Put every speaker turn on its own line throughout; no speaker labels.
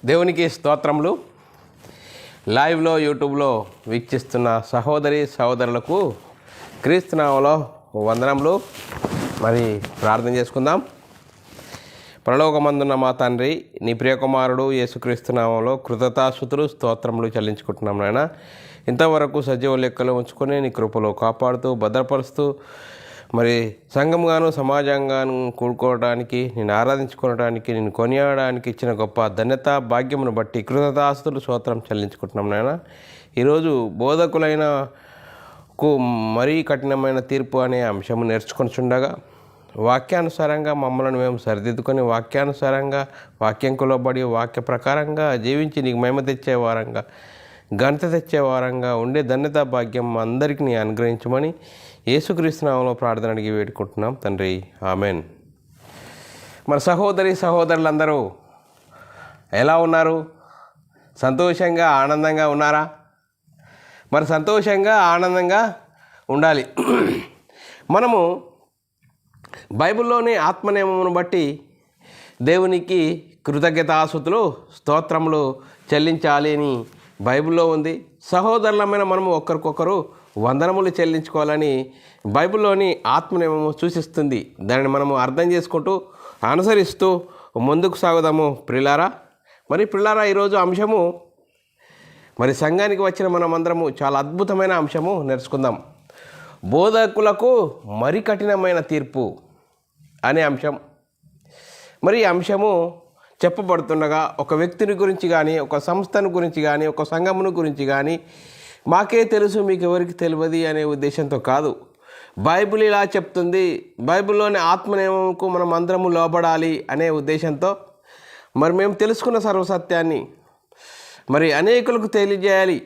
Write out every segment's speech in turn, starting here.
దేవునికి స్తోత్రములు. లైవ్లో యూట్యూబ్లో వీక్షిస్తున్న సహోదరి సహోదరులకు క్రీస్తునామములో వందనములు. మరి ప్రార్థన చేసుకుందాం. పరలోకమందున్న మా తండ్రి, నీ ప్రియకుమారుడు యేసుక్రీస్తునామములో కృతజ్ఞతాస్తుతులు స్తోత్రములు చెల్లించుకుంటున్నాం నాయన. ఇంతవరకు సజీవ లెక్కలు ఉంచుకొని నీ కృపలో కాపాడుతూ భద్రపరుస్తూ మరి సంఘంగాను సమాజంగాను కూడుకోవడానికి, నేను ఆరాధించుకోవడానికి, నేను కొనియాడడానికి ఇచ్చిన గొప్ప ధన్యత భాగ్యమును బట్టి కృతజ్ఞతాస్తుతులు స్తోత్రం చెల్లించుకుంటున్నాం నాయన. ఈరోజు బోధకులైనకు మరీ కఠినమైన తీర్పు అనే అంశము నేర్చుకొనిచుండగా వాక్యానుసారంగా మమ్మల్ని మేము సరిదిద్దుకొని వాక్యానుసారంగా వాక్యంకు లోబడి వాక్య ప్రకారంగా జీవించి నీకు మహిమ తెచ్చే వారంగా, ఘనత తెచ్చే వారంగా ఉండే ధన్యత భాగ్యం అందరికీ నీ అనుగ్రహించమని యేసుక్రీస్తు నామములో ప్రార్థన అడిగి వేడుకుంటున్నాం తండ్రి, ఆమెన్. మన సహోదరి సహోదరులందరూ ఎలా ఉన్నారు? సంతోషంగా ఆనందంగా ఉన్నారా? మరి సంతోషంగా ఆనందంగా ఉండాలి. మనము బైబిల్లోని ఆత్మనియమమును బట్టి దేవునికి కృతజ్ఞతాస్తుతులు స్తోత్రములు చెల్లించాలి అని బైబిల్లో ఉంది. సహోదరులమైన మనము ఒకరికొకరు వందనములు చెల్లించుకోవాలని బైబిల్లోని ఆత్మనియమము సూచిస్తుంది. దానిని మనము అర్థం చేసుకుంటూ అనుసరిస్తూ ముందుకు సాగుదాము ప్రియులారా. మరి ప్రియులారా, ఈరోజు అంశము మరి సంఘానికి వచ్చిన మనమందరము చాలా అద్భుతమైన అంశము నేర్చుకుందాం. బోధకులకు మరి కఠినమైన తీర్పు అనే అంశం. మరి ఈ అంశము చెప్పబడుతుండగా ఒక వ్యక్తిని గురించి కానీ, ఒక సంస్థను గురించి కానీ, ఒక సంఘమును గురించి కానీ మాకే తెలుసు మీకు ఎవరికి తెలియదు అనే ఉద్దేశంతో కాదు. బైబిల్ ఇలా చెప్తుంది, బైబిల్లోని ఆత్మనియమంకు మనం అందరము లోబడాలి అనే ఉద్దేశంతో మరి మేము తెలుసుకున్న సర్వసత్యాన్ని మరి అనేకులకు తెలియజేయాలి.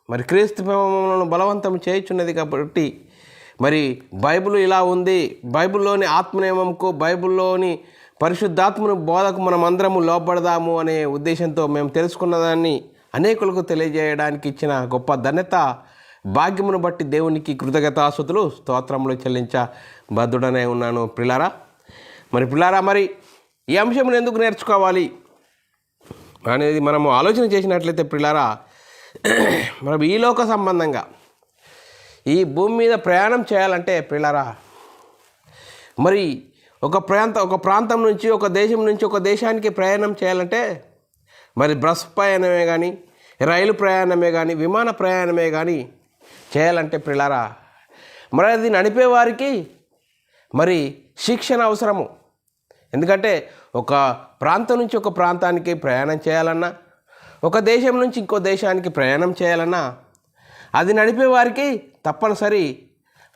మరి క్రీస్తు ప్రేమను బలవంతం చేయుచున్నది కాబట్టి మరి బైబిల్ ఇలా ఉంది, బైబిల్లోని ఆత్మనియమంకు, బైబిల్లోని పరిశుద్ధాత్మను బోధకు మనం అందరము లోపడదాము అనే ఉద్దేశంతో మేము తెలుసుకున్నదాన్ని అనేకులకు తెలియజేయడానికి ఇచ్చిన గొప్ప ధన్యత భాగ్యమును బట్టి దేవునికి కృతజ్ఞతాస్తుతులు స్తోత్రములు చెల్లించ బద్ధుడనే ఉన్నాను ప్రిలారా. మరి ప్రిలారా, మరి ఈ అంశమును ఎందుకు నేర్చుకోవాలి అనేది మనము ఆలోచన చేసినట్లయితే ప్రిలారా, మనం ఈ లోక సంబంధంగా ఈ భూమి మీద ప్రయాణం చేయాలంటే ప్రిలారా, మరి ఒక ప్రాంతం నుంచి, ఒక దేశం నుంచి ఒక దేశానికి ప్రయాణం చేయాలంటే మరి బస్ ప్రయాణమే కానీ, రైలు ప్రయాణమే కానీ, విమాన ప్రయాణమే కానీ చేయాలంటే ప్రిలారా, మరి అది నడిపేవారికి మరి శిక్షణ అవసరము. ఎందుకంటే ఒక ప్రాంతం నుంచి ఒక ప్రాంతానికి ప్రయాణం చేయాలన్నా, ఒక దేశం నుంచి ఇంకో దేశానికి ప్రయాణం చేయాలన్నా అది నడిపేవారికి తప్పనిసరి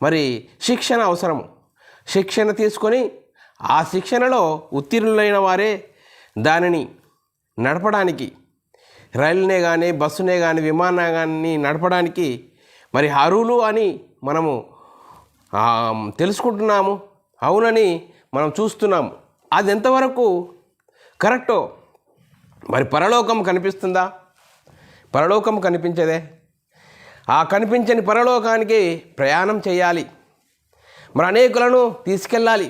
మరి శిక్షణ అవసరము. శిక్షణ తీసుకొని ఆ శిక్షణలో ఉత్తీర్ణులైన వారే దానిని నడపడానికి, రైలునే కానీ, బస్సునే కానీ, విమానాన్ని నడపడానికి మరి అర్హులు అని మనము తెలుసుకుంటున్నాము, అవునని మనం చూస్తున్నాము. అది ఎంతవరకు కరెక్టో? మరి పరలోకం కనిపిస్తుందా? పరలోకం కనిపించదే. ఆ కనిపించని పరలోకానికి ప్రయాణం చేయాలి. మరి అనేకులను తీసుకెళ్ళాలి.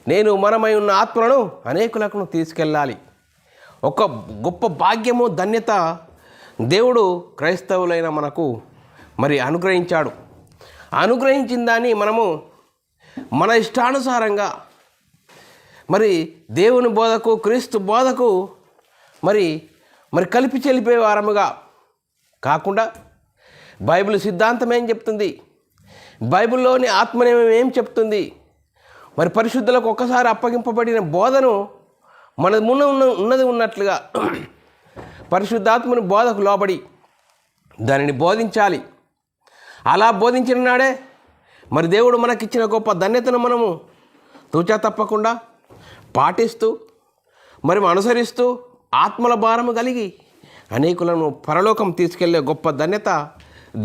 నేను మనమై ఉన్న ఆత్మలను అనేకులకు తీసుకెళ్ళాలి. ఒక గొప్ప భాగ్యము, ధన్యత దేవుడు క్రైస్తవులైన మనకు మరి అనుగ్రహించాడు. అనుగ్రహించిన దాన్ని మనము మన ఇష్టానుసారంగా మరి దేవుని బోధకు, క్రీస్తు బోధకు మరి కలిపి చెల్లిపోయే వారముగా కాకుండా బైబిల్ సిద్ధాంతం ఏం చెప్తుంది, బైబిల్లోని ఆత్మనియమం ఏం చెప్తుంది, మరి పరిశుద్ధులకు ఒక్కసారి అప్పగింపబడిన బోధను మన ఉన్నది ఉన్నట్లుగా పరిశుద్ధాత్మని బోధకు లోబడి దానిని బోధించాలి. అలా బోధించిన నాడే మరి దేవుడు మనకిచ్చిన గొప్ప ధన్యతను మనము తూచా తప్పకుండా పాటిస్తూ మరి అనుసరిస్తూ ఆత్మల భారము కలిగి అనేకులను పరలోకం తీసుకెళ్లే గొప్ప ధన్యత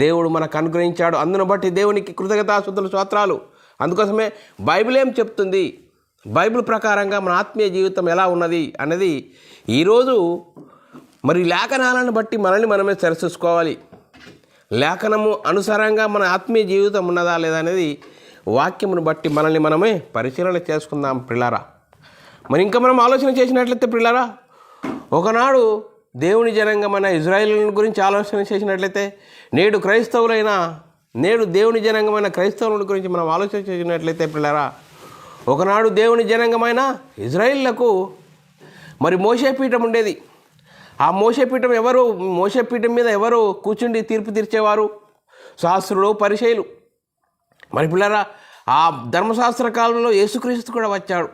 దేవుడు మనకు అనుగ్రహించాడు. అందును బట్టి దేవునికి కృతజ్ఞతాస్తుతులు స్తోత్రాలు. అందుకోసమే బైబిల్ ఏం చెప్తుంది, బైబిల్ ప్రకారంగా మన ఆత్మీయ జీవితం ఎలా ఉన్నది అన్నది ఈరోజు మరి లేఖనాలను బట్టి మనల్ని మనమే సరిచూసుకోవాలి. లేఖనము అనుసారంగా మన ఆత్మీయ జీవితం ఉన్నదా లేదా అనేది వాక్యమును బట్టి మనల్ని మనమే పరిశీలన చేసుకుందాం ప్రిలారా. మరి ఇంకా మనం ఆలోచన చేసినట్లయితే ప్రిలారా, ఒకనాడు దేవుని జనాంగమైన ఇజ్రాయేలుల గురించి ఆలోచన చేసినట్లయితే నేడు దేవుని జనాంగమైన క్రైస్తవుల గురించి మనం ఆలోచన చేసినట్లయితే పిల్లరా, ఒకనాడు దేవుని జనాంగమైన ఇజ్రాయేళ్లకు మరి మోషే పీఠం ఉండేది. ఆ మోషే పీఠం మీద ఎవరు కూర్చుండి తీర్పు తీర్చేవారు? శాస్త్రులు, పరిసయ్యులు. మరి పిల్లరా, ఆ ధర్మశాస్త్ర కాలంలో యేసుక్రీస్తు కూడా వచ్చాడు.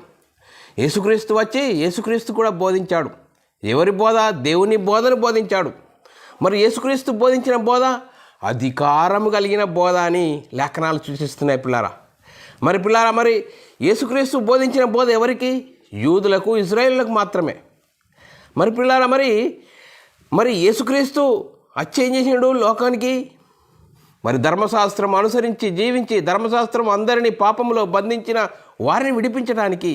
యేసుక్రీస్తు కూడా బోధించాడు. ఎవరి బోధ? దేవుని బోధను బోధించాడు. మరి యేసుక్రీస్తు బోధించిన బోధ అధికారం కలిగిన బోధ అని లేఖనాలు సూచిస్తున్నాయి పిల్లారా. మరి యేసుక్రీస్తు బోధించిన బోధ ఎవరికి? యూదులకు, ఇజ్రాయేలులకు మాత్రమే. మరి పిల్లారా, మరి యేసుక్రీస్తు ఏం చేసిండు లోకానికి? మరి ధర్మశాస్త్రం అనుసరించి జీవించి, ధర్మశాస్త్రం అందరినీ పాపంలో బంధించిన వారిని విడిపించడానికి,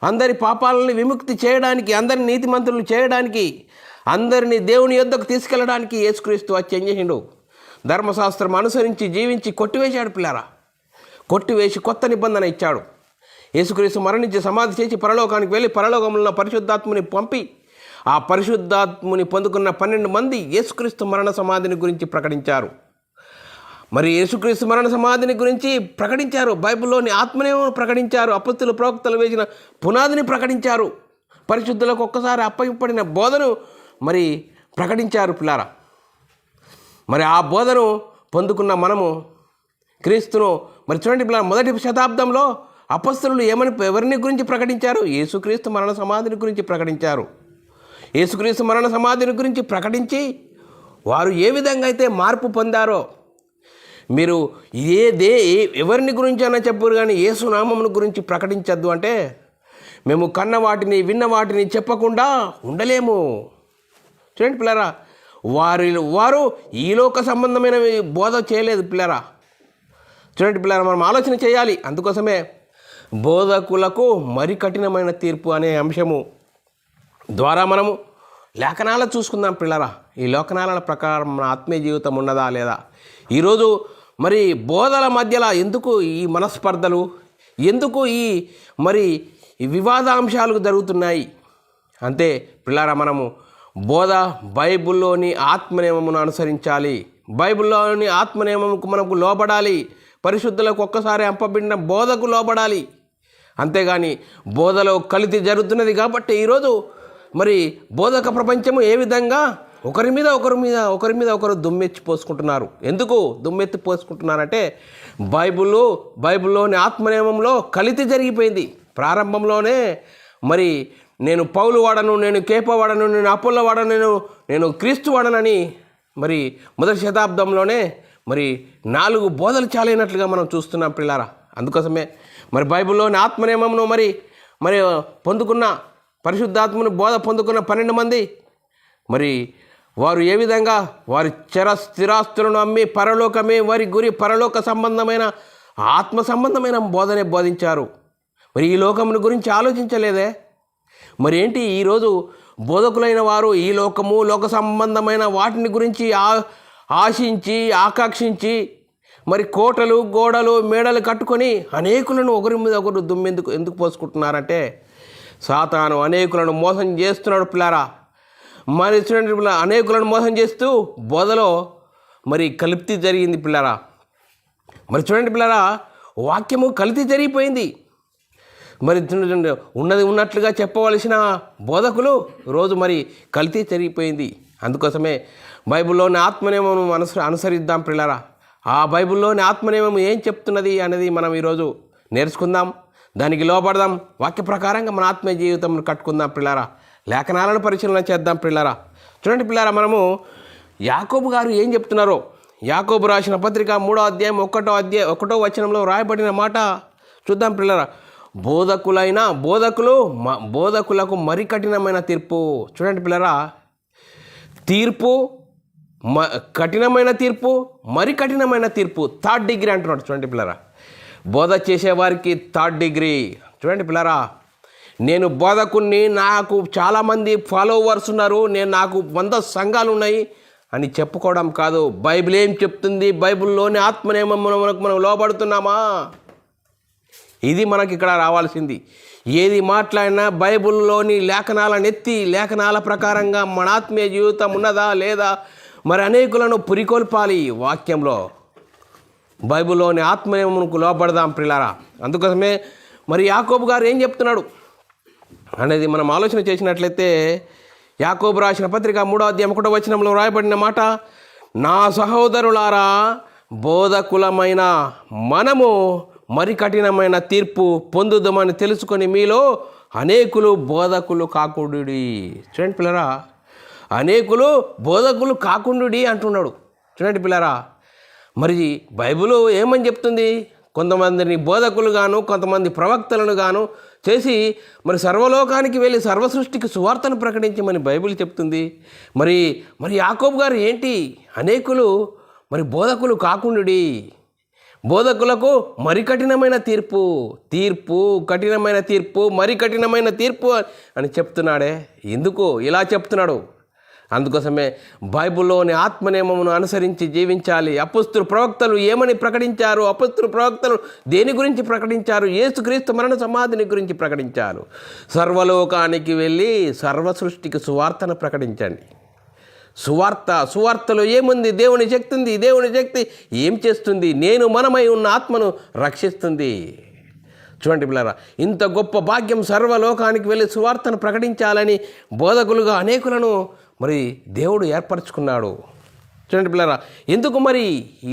అందరి పాపాలని విముక్తి చేయడానికి, అందరిని నీతిమంతులను చేయడానికి, అందరినీ దేవుని యొద్దకు తీసుకెళ్ళడానికి యేసుక్రీస్తు ఏం చేసిండు? ధర్మశాస్త్రం అనుసరించి జీవించి కొట్టివేశాడు పిల్లారా. కొట్టివేసి కొత్త నిబంధన ఇచ్చాడు. యేసుక్రీస్తు మరణించి సమాధి చేసి పరలోకానికి వెళ్ళి పరలోకంలో పరిశుద్ధాత్ముని పంపి, ఆ పరిశుద్ధాత్ముని పొందుకున్న 12 మంది యేసుక్రీస్తు మరణ సమాధిని గురించి ప్రకటించారు. మరి యేసుక్రీస్తు మరణ సమాధిని గురించి ప్రకటించారు. బైబిల్లోని ఆత్మనేమో ప్రకటించారు. అపొస్తలులు, ప్రవక్తలు వేసిన పునాదిని ప్రకటించారు. పరిశుద్ధులకు ఒక్కసారి అప్పగింపబడిన బోధను మరి ప్రకటించారు పిల్లారా. మరి ఆ బోధను పొందుకున్న మనము క్రీస్తును మరి చూడండి పిల్లారా, 1వ శతాబ్దంలో అపొస్తలులు ఎవరిని గురించి ప్రకటించారు? యేసుక్రీస్తు మరణ సమాధిని గురించి ప్రకటించారు. యేసుక్రీస్తు మరణ సమాధిని గురించి ప్రకటించి వారు ఏ విధంగా అయితే మార్పు పొందారో, మీరు ఎవరిని గురించి అన్నా చెప్పరు కానీ యేసునామమును గురించి ప్రకటించద్దు అంటే మేము కన్న వాటిని విన్న వాటిని చెప్పకుండా ఉండలేము. చూడండి పిల్లరా, వారు ఈ లోక సంబంధమైన బోధ చేయలేదు పిల్లరా. చూడండి పిల్లరా, మనం ఆలోచన చేయాలి. అందుకోసమే బోధకులకు మరి కఠినమైన తీర్పు అనే అంశము ద్వారా మనము లేఖనాలు చూసుకుందాం పిల్లరా. ఈ లేఖనాల ప్రకారం మన ఆత్మీయ జీవితం ఉన్నదా లేదా? ఈరోజు మరి బోధల మధ్యలో ఎందుకు ఈ మనస్పర్ధలు, ఎందుకు ఈ వివాదాంశాలు జరుగుతున్నాయి? అంతే పిల్లారా, మనము బైబిల్లోని ఆత్మనియమమును అనుసరించాలి. బైబిల్లోని ఆత్మనియమముకు మనకు లోబడాలి. పరిశుద్ధులకు ఒక్కసారి అంపబడిన బోధకు లోబడాలి. అంతేగాని బోధలో కల్తీ జరుగుతున్నది కాబట్టి ఈరోజు మరి బోధక ప్రపంచము ఏ విధంగా ఒకరి మీద ఒకరు దుమ్మెత్తి పోసుకుంటున్నారు. ఎందుకు దుమ్మెత్తి పోసుకుంటున్నారంటే బైబిల్లోని ఆత్మనియమంలో కల్తీ జరిగిపోయింది. ప్రారంభంలోనే మరి నేను పౌలు వాడను, నేను కేప వాడను, నేను అపోల్లో వాడను, నేను క్రీస్తు వాడనని మరి 1వ శతాబ్దంలోనే మరి 4 బోధలు చాలైనట్లుగా మనం చూస్తున్నాం పిల్లారా. అందుకోసమే మరి బైబిల్లోని ఆత్మనియమమును మరి పొందుకున్న పరిశుద్ధాత్మను బోధ పొందుకున్న 12 మంది మరి వారు ఏ విధంగా వారి స్థిరాస్తులను అమ్మి పరలోకమే వారి గురి, పరలోక సంబంధమైన ఆత్మ సంబంధమైన బోధనే బోధించారు. మరి ఈ లోకమును గురించి ఆలోచించలేదే? మరి ఏంటి ఈరోజు బోధకులైన వారు ఈ లోక సంబంధమైన వాటిని గురించి ఆశించి ఆకాంక్షించి మరి కోటలు, గోడలు, మేడలు కట్టుకొని అనేకులను ఒకరి మీద ఒకరు ఎందుకు పోసుకుంటున్నారంటే సాతాను అనేకులను మోసం చేస్తున్నాడు పిల్లారా. మరి చూడండి పిల్లరా, అనేకులను మోసం చేస్తూ బోధలో మరి కల్తీ జరిగింది పిల్లారా. మరి చూడండి పిల్లారా, వాక్యము కల్తీ జరిగిపోయింది. మరి ఉన్నది ఉన్నట్లుగా చెప్పవలసిన బోధకులు రోజు మరి కల్తీ జరిగిపోయింది. అందుకోసమే బైబిల్లోని ఆత్మనియమం అనుసరిద్దాం పిల్లారా. ఆ బైబిల్లోని ఆత్మనియమం ఏం చెప్తున్నది అనేది మనం ఈరోజు నేర్చుకుందాం, దానికి లోపడదాం, వాక్య ప్రకారంగా మన ఆత్మీయ జీవితం కట్టుకుందాం పిల్లారా. లేఖనాలను పరిశీలన చేద్దాం పిల్లారా. చూడండి పిల్లారా, మనము యాకోబు గారు ఏం చెప్తున్నారో, యాకోబు రాసిన పత్రిక 3వ అధ్యాయం 1వ వచనంలో రాయబడిన మాట చూద్దాం పిల్లారా. బోధకులకు మరి కఠినమైన తీర్పు. చూడండి పిల్లరా, కఠినమైన తీర్పు, మరి కఠినమైన తీర్పు, 3rd డిగ్రీ అంటున్నాడు. చూడండి పిల్లరా, బోధ చేసేవారికి 3rd డిగ్రీ. చూడండి పిల్లరా, నేను బోధకుణ్ణి, నాకు చాలామంది ఫాలోవర్స్ ఉన్నారు, నాకు 100 సంఘాలు ఉన్నాయి అని చెప్పుకోవడం కాదు. బైబిల్ ఏం చెప్తుంది? బైబిల్లోని ఆత్మనియమమునకు మనం లోబడుతున్నామా? ఇది మనకి ఇక్కడ రావాల్సింది. ఏది మాట్లాడినా బైబిల్లోని లేఖనాలను ఎత్తి లేఖనాల ప్రకారంగా మన ఆత్మీయ జీవితం ఉన్నదా లేదా మరి అనేకులను పురికొల్పాలి. వాక్యంలో బైబిల్లోని ఆత్మనియమునకు లోబడదాం ప్రియులారా. అందుకోసమే మరి యాకోబు గారు ఏం చెప్తున్నాడు అనేది మనం ఆలోచన చేసినట్లయితే, యాకోబు రాసిన పత్రిక 3వ అధ్యాయం 1వ వచనంలో రాయబడిన మాట, నా సహోదరులారా, బోధకులమైన మనము మరి కఠినమైన తీర్పు పొందుదామని తెలుసుకొని మీలో అనేకులు బోధకులు కాకుండుడి. చూడండి పిల్లరా, అనేకులు బోధకులు కాకుండుడి అంటున్నాడు. చూడండి పిల్లరా, మరి బైబిల్ ఏమని చెప్తుంది? కొంతమందిని బోధకులు గాను కొంతమంది ప్రవక్తలను గాను చేసి మరి సర్వలోకానికి వెళ్ళి సర్వసృష్టికి సువార్తను ప్రకటించమని బైబిల్ చెప్తుంది. మరి మరి యాకోబు గారు ఏంటి, అనేకులు మరి బోధకులు కాకుండుడి, బోధకులకు మరి కఠినమైన తీర్పు, కఠినమైన తీర్పు, మరి కఠినమైన తీర్పు అని చెప్తున్నాడే. ఎందుకు ఇలా చెప్తున్నాడు? అందుకోసమే బైబిల్లోని ఆత్మనియమమును అనుసరించి జీవించాలి. అపొస్తలుల ప్రవక్తలు ఏమని ప్రకటించారు? అపొస్తలుల ప్రవక్తలు దేని గురించి ప్రకటించారు? యేసుక్రీస్తు మరణ సమాధిని గురించి ప్రకటించారు. సర్వలోకానికి వెళ్ళి సర్వ సృష్టికి సువార్తను ప్రకటించండి. సువార్తలో ఏముంది? దేవుని శక్తి ఉంది. దేవుని శక్తి ఏం చేస్తుంది? మనమై ఉన్న ఆత్మను రక్షిస్తుంది. చూడండి పిల్లరా, ఇంత గొప్ప భాగ్యం, సర్వలోకానికి వెళ్ళి సువార్తను ప్రకటించాలని బోధకులుగా అనేకులను మరి దేవుడు ఏర్పరచుకున్నాడు. చూడండి పిల్లరా, ఎందుకు మరి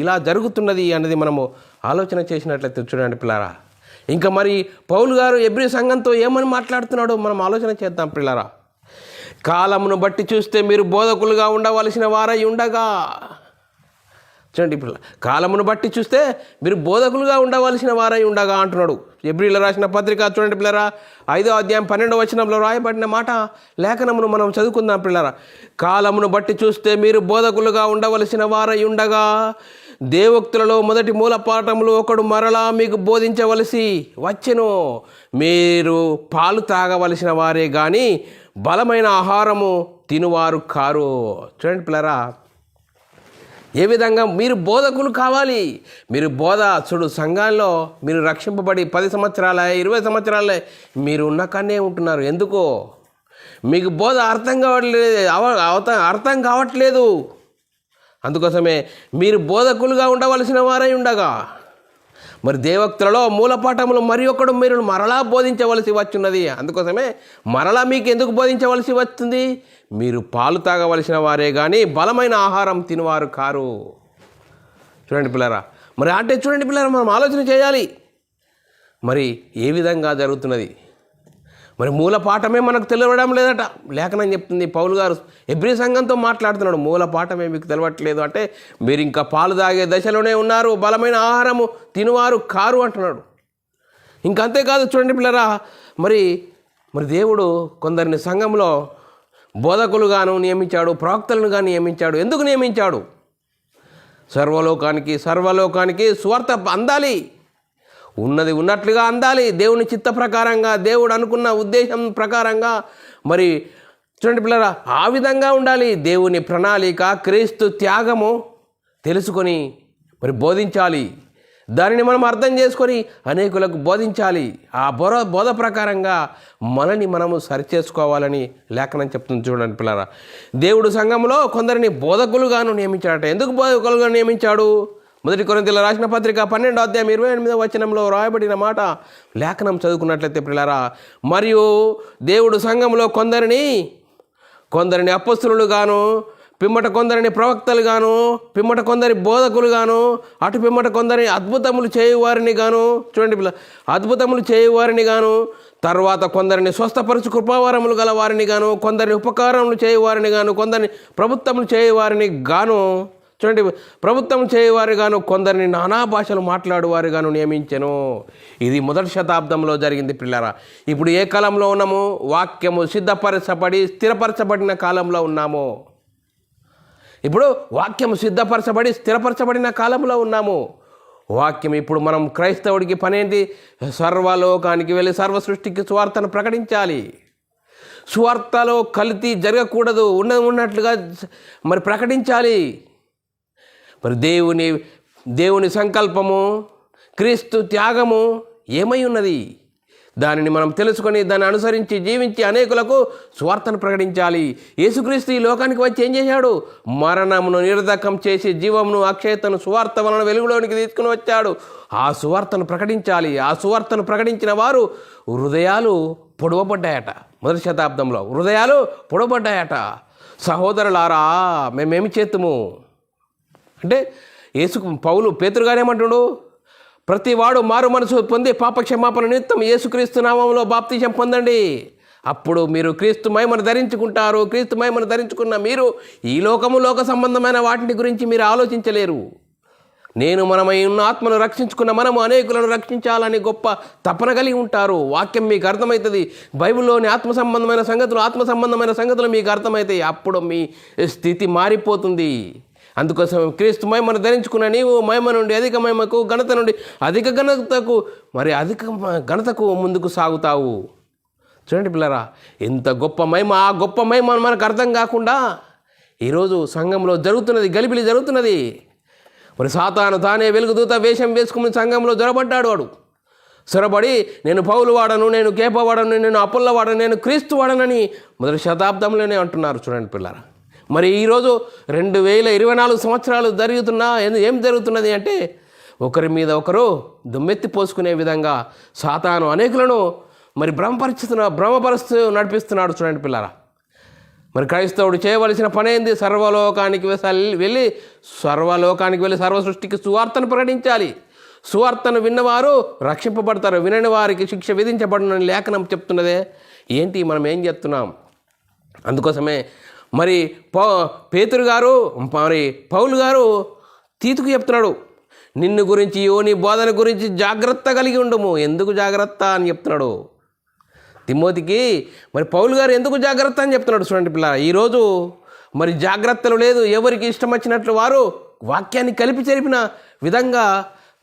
ఇలా జరుగుతున్నది అనేది మనము ఆలోచన చేసినట్లయితే చూడండి పిల్లరా, ఇంకా మరి పౌలు గారు ఎబ్రీ సంఘంతో ఏమని మాట్లాడుతున్నాడో మనం ఆలోచన చేద్దాం పిల్లరా. కాలమును బట్టి చూస్తే మీరు బోధకులుగా ఉండవలసిన వారై ఉండగా, చూడండి పిల్ల, కాలమును బట్టి చూస్తే మీరు బోధకులుగా ఉండవలసిన వారై ఉండగా అంటున్నాడు. ఎబ్రీలో రాసిన పత్రిక చూడండి పిల్లరా, 5వ అధ్యాయం 12వ వచనంలో రాయబడిన మాట లేఖనమును మనం చదువుకుందాం పిల్లరా. కాలమును బట్టి చూస్తే మీరు బోధకులుగా ఉండవలసిన వారై ఉండగా, దేవోక్తులలో మొదటి మూల పాఠములు ఒకడు మరలా మీకు బోధించవలసి వచ్చెను. మీరు పాలు తాగవలసిన వారే కానీ బలమైన ఆహారము తినువారు కారు. చూడండి పిల్లరా, ఏ విధంగా మీరు బోధకులు కావాలి. మీరు చూడు, సంఘాల్లో మీరు రక్షింపబడి 10 సంవత్సరాల 20 సంవత్సరాలే మీరు ఉన్న కన్నే ఉంటున్నారు. ఎందుకో మీకు బోధ అర్థం కావట్లేదు. అందుకోసమే మీరు బోధకులుగా ఉండవలసిన వారై ఉండగా, మరి దేవోక్తులలో మూలపాఠములు మరి ఒకడు మీరు మరలా బోధించవలసి వచ్చున్నది. అందుకోసమే మరలా మీకు ఎందుకు బోధించవలసి వస్తుంది? మీరు పాలు తాగవలసిన వారే కానీ బలమైన ఆహారం తినవారు కారు. చూడండి పిల్లరా, మరి అంటే చూడండి పిల్లరా, మనం ఆలోచన చేయాలి. మరి ఏ విధంగా జరుగుతున్నది? మరి మూల పాఠమే మనకు తెలియడం లేదట. లేఖనం చెప్తుంది, పౌలు గారు ఎబ్రీ సంఘంతో మాట్లాడుతున్నాడు. మూల పాఠమే మీకు తెలియట్లేదు అంటే మీరు ఇంకా పాలు తాగే దశలోనే ఉన్నారు, బలమైన ఆహారము తినువారు కారు అంటున్నాడు. ఇంకంతేకాదు చూడండి పిల్లరా, మరి దేవుడు కొందరిని సంఘంలో బోధకులుగాను నియమించాడు, ప్రవక్తలను కానీ నియమించాడు. ఎందుకు నియమించాడు? సర్వలోకానికి సువార్త అందాలి, ఉన్నది ఉన్నట్లుగా అందాలి, దేవుని చిత్త ప్రకారంగా, దేవుడు అనుకున్న ఉద్దేశం ప్రకారంగా. మరి చూడండి పిల్లరా, ఆ విధంగా ఉండాలి. దేవుని ప్రణాళిక, క్రీస్తు త్యాగము తెలుసుకొని మరి బోధించాలి. దానిని మనం అర్థం చేసుకొని అనేకులకు బోధించాలి. ఆ బోధ ప్రకారంగా మనని మనము సరిచేసుకోవాలని లేఖనం చెప్తుంది. చూడండి పిల్లరా, దేవుడు సంఘంలో కొందరిని బోధకులుగాను నియమించాడట. ఎందుకు బోధకులుగా నియమించాడు? 1 కొరింథీయుల రాసిన పత్రిక 12వ అధ్యాయం 28వ వచనంలో రాయబడిన మాట లేఖనం చదువుకున్నట్లయితే పిల్లరా, మరియు దేవుడు సంఘంలో కొందరిని అపొస్తలులుగాను, పిమ్మట కొందరిని ప్రవక్తలుగాను, పిమ్మట కొందరి బోధకులుగాను, అటు పిమ్మట కొందరిని అద్భుతములు చేయువారిని గాను, చూడండి పిల్ల, అద్భుతములు చేయువారిని గాను, తర్వాత కొందరిని స్వస్థపరచు కృపావరములు గల వారిని గాను, కొందరిని ఉపకారములు చేయువారిని గాను, కొందరిని ప్రభుత్వములు చేయువారిని గాను, చూడండి ప్రభుత్వం చేయవారు గాను, కొందరిని నానా భాషలు మాట్లాడువారు గాను నియమించెను. ఇది 1వ శతాబ్దంలో జరిగింది పిల్లరా. ఇప్పుడు ఏ కాలంలో ఉన్నాము? వాక్యము సిద్ధపరచబడి స్థిరపరచబడిన కాలంలో ఉన్నాము. ఇప్పుడు వాక్యము సిద్ధపరచబడి స్థిరపరచబడిన కాలంలో ఉన్నాము. వాక్యం ఇప్పుడు మనం క్రైస్తవుడికి పనేంటి? సర్వలోకానికి వెళ్ళి సర్వ సృష్టికి సువార్తను ప్రకటించాలి. సువార్తలో కల్తీ జరగకూడదు, ఉన్నట్లుగా మరి ప్రకటించాలి. మరి దేవుని సంకల్పము, క్రీస్తు త్యాగము ఏమై ఉన్నది? దానిని మనం తెలుసుకొని దాన్ని అనుసరించి జీవించి అనేకులకు సువార్తను ప్రకటించాలి. యేసుక్రీస్తు ఈ లోకానికి వచ్చి ఏం చేశాడు? మరణమును నిర్ధకం చేసి జీవమును అక్షయతను సువార్త వలన వెలుగులోనికి తీసుకుని వచ్చాడు. ఆ సువార్తను ప్రకటించాలి. ఆ సువార్తను ప్రకటించిన వారు హృదయాలు పొడవబడ్డాయట. మొదటి శతాబ్దంలో హృదయాలు పొడవబడ్డాయట. సహోదరులారా, మేమేమి చేతుము అంటే పౌలు పేతురు గారు ఏమంటుడు? ప్రతి వాడు మారు మనసు పొంది పాపక్షమాపణ నిమిత్తం యేసుక్రీస్తు నామంలో బాప్తిసం పొందండి, అప్పుడు మీరు క్రీస్తు మహిమను ధరించుకుంటారు. క్రీస్తు మహిమను ధరించుకున్న మీరు ఈ లోక సంబంధమైన వాటిని గురించి మీరు ఆలోచించలేరు. మనమై ఉన్న ఆత్మను రక్షించుకున్న మనము అనేకులను రక్షించాలని గొప్ప తపన కలిగి ఉంటారు. వాక్యం మీకు అర్థమవుతుంది. బైబిల్లోని ఆత్మ సంబంధమైన సంగతులు మీకు అర్థమవుతాయి. అప్పుడు మీ స్థితి మారిపోతుంది. అందుకోసం క్రీస్తు మహిమను ధరించుకున్న నీవు మహిమ నుండి అధిక మహిమకు, ఘనత నుండి అధిక ఘనతకు, అధిక ఘనతకు ముందుకు సాగుతావు. చూడండి పిల్లరా, ఎంత గొప్ప మహిమ! ఆ గొప్ప మహిమ మనకు అర్థం కాకుండా ఈరోజు సంఘంలో జరుగుతున్నది, గలిబిలి జరుగుతున్నది. సాతాను తానే వెలుగుదూత వేషం వేసుకుని సంఘంలో జొరబడ్డాడు. వాడు సొరబడి నేను పౌలు వాడను, నేను కేప వాడను, నేను అపుల్ల వాడను, నేను క్రీస్తు వాడనని మొదటి శతాబ్దంలోనే అంటున్నారు. చూడండి పిల్లరా, ఈరోజు 2024 సంవత్సరాలు ఏం జరుగుతున్నది అంటే ఒకరి మీద ఒకరు దుమ్మెత్తి పోసుకునే విధంగా సాతాను అనేకులను భ్రమపరుస్తూ నడిపిస్తున్నాడు. చూడండి పిల్లరా, క్రైస్తవుడు చేయవలసిన పని ఏంది? సర్వలోకానికి వెళ్ళి సర్వ సృష్టికి సువార్తను ప్రకటించాలి. సువార్తను విన్నవారు రక్షింపబడతారు, వినని వారికి శిక్ష విధించబడునని లేఖనం చెప్తున్నదే. ఏంటి మనం ఏం చేస్తున్నాం? అందుకోసమే పేతురు గారు పౌలు గారు తీతుకు చెప్తున్నాడు, నిన్ను గురించి నీ బోధన గురించి జాగ్రత్త కలిగి ఉండము. ఎందుకు జాగ్రత్త అని చెప్తున్నాడు తిమోతికి? పౌలు గారు ఎందుకు జాగ్రత్త అని చెప్తున్నాడు? చూడండి పిల్ల, ఈరోజు జాగ్రత్తలు లేదు. ఎవరికి ఇష్టం వచ్చినట్లు వారు వాక్యాన్ని కలిపి చెరిపిన విధంగా